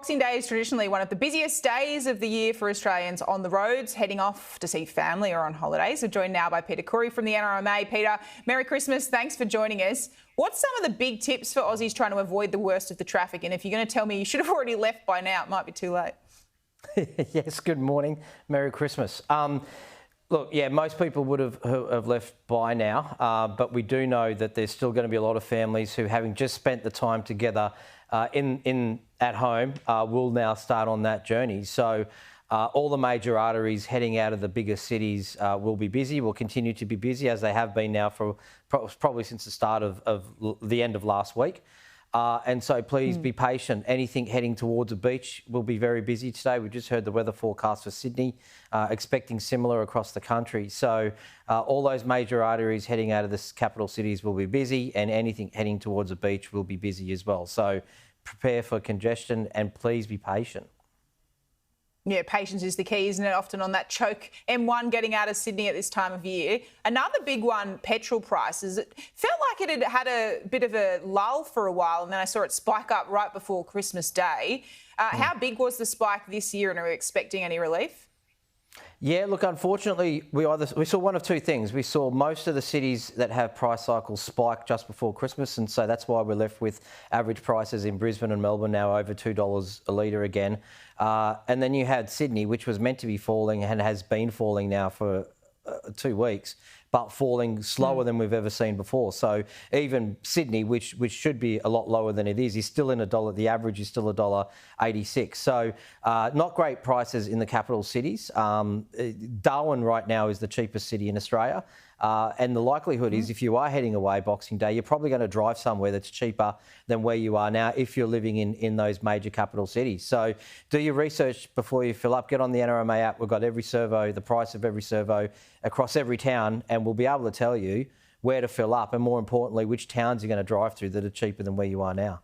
Boxing Day is traditionally one of the busiest days of the year for Australians on the roads, heading off to see family or on holidays. We're joined now by Peter Khoury from the NRMA. Peter, Merry Christmas. Thanks for joining us. What's some of the big tips for Aussies trying to avoid the worst of the traffic? And if you're going to tell me you should have already left by now, it might be too late. Yes, good morning. Merry Christmas. Look, yeah, most people would have left by now, but we do know that there's still going to be a lot of families who, having just spent the time together at home, will now start on that journey. So all the major arteries heading out of the bigger cities will be busy, will continue to be busy, as they have been now for probably since the start of the end of last week. And so please be patient. Anything heading towards a beach will be very busy today. We just heard the weather forecast for Sydney, expecting similar across the country. So all those major arteries heading out of the capital cities will be busy, and anything heading towards a beach will be busy as well. So prepare for congestion and please be patient. Yeah, patience is the key, isn't it? Often on that choke M1 getting out of Sydney at this time of year. Another big one, petrol prices. It felt like it had a bit of a lull for a while, and then I saw it spike up right before Christmas Day. How big was the spike this year, and are we expecting any relief? Yeah, look, unfortunately, we saw one of two things. We saw most of the cities that have price cycles spike just before Christmas, and so that's why we're left with average prices in Brisbane and Melbourne now over $2 a litre again. And then you had Sydney, which was meant to be falling and has been falling now for 2 weeks, but falling slower than we've ever seen before. So even Sydney, which should be a lot lower than it is still in $1. The average is still $1.86. So not great prices in the capital cities. Darwin right now is the cheapest city in Australia. And the likelihood is, if you are heading away Boxing Day, you're probably going to drive somewhere that's cheaper than where you are now if you're living in those major capital cities. So do your research before you fill up. Get on the NRMA app. We've got every servo, the price of every servo across every town, and we'll be able to tell you where to fill up and, more importantly, which towns you're going to drive through that are cheaper than where you are now.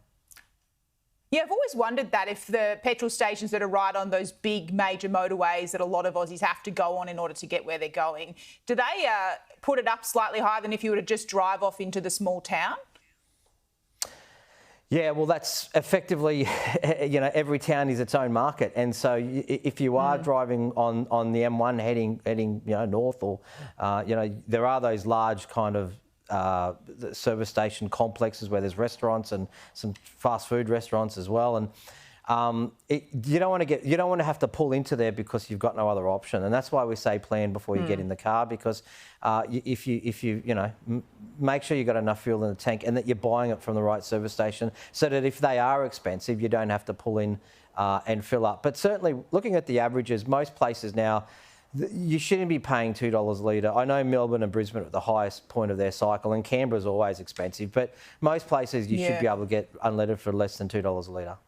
Yeah, I've always wondered that if the petrol stations that are right on those big major motorways that a lot of Aussies have to go on in order to get where they're going, do they put it up slightly higher than if you were to just drive off into the small town? Yeah, well, that's effectively, every town is its own market. And so if you are driving on the M1 heading north, or, there are those large kind of service station complexes where there's restaurants and some fast food restaurants as well, and you don't want to have to pull into there because you've got no other option. And that's why we say plan before you get in the car, because if you make sure you've got enough fuel in the tank and that you're buying it from the right service station, so that if they are expensive, you don't have to pull in and fill up. But certainly, looking at the averages, most places now, you shouldn't be paying $2 a litre. I know Melbourne and Brisbane are at the highest point of their cycle, and Canberra's always expensive, but most places you should be able to get unleaded for less than $2 a litre.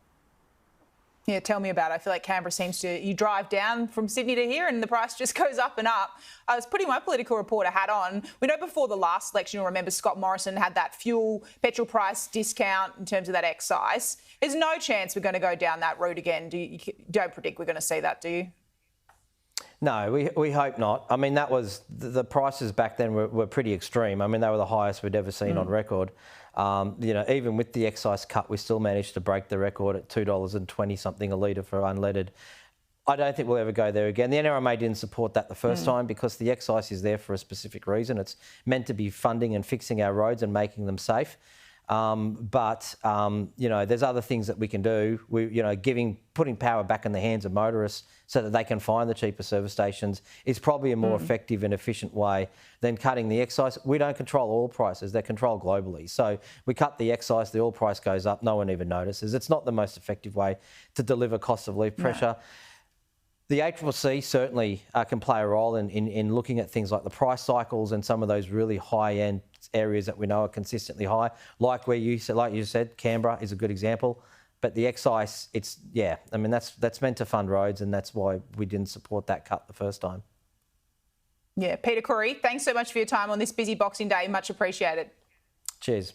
Yeah, tell me about it. I feel like Canberra seems to, you drive down from Sydney to here and the price just goes up and up. I was putting my political reporter hat on. We know before the last election, you'll remember Scott Morrison had that petrol price discount in terms of that excise. There's no chance we're going to go down that route again. You don't predict we're going to see that, do you? No, we hope not. I mean, that was the prices back then were pretty extreme. I mean, they were the highest we'd ever seen on record. Even with the excise cut, we still managed to break the record at $2.20 something a litre for unleaded. I don't think we'll ever go there again. The NRMA didn't support that the first time because the excise is there for a specific reason. It's meant to be funding and fixing our roads and making them safe. There's other things that we can do. Putting power back in the hands of motorists so that they can find the cheaper service stations is probably a more effective and efficient way than cutting the excise. We don't control oil prices; they're controlled globally. So we cut the excise, the oil price goes up, no one even notices. It's not the most effective way to deliver cost of living pressure. The ACCC certainly can play a role in looking at things like the price cycles and some of those really high-end areas that we know are consistently high, like you said, Canberra is a good example. But the excise, that's meant to fund roads, and that's why we didn't support that cut the first time. Yeah, Peter Khoury, thanks so much for your time on this busy Boxing Day. Much appreciated. Cheers.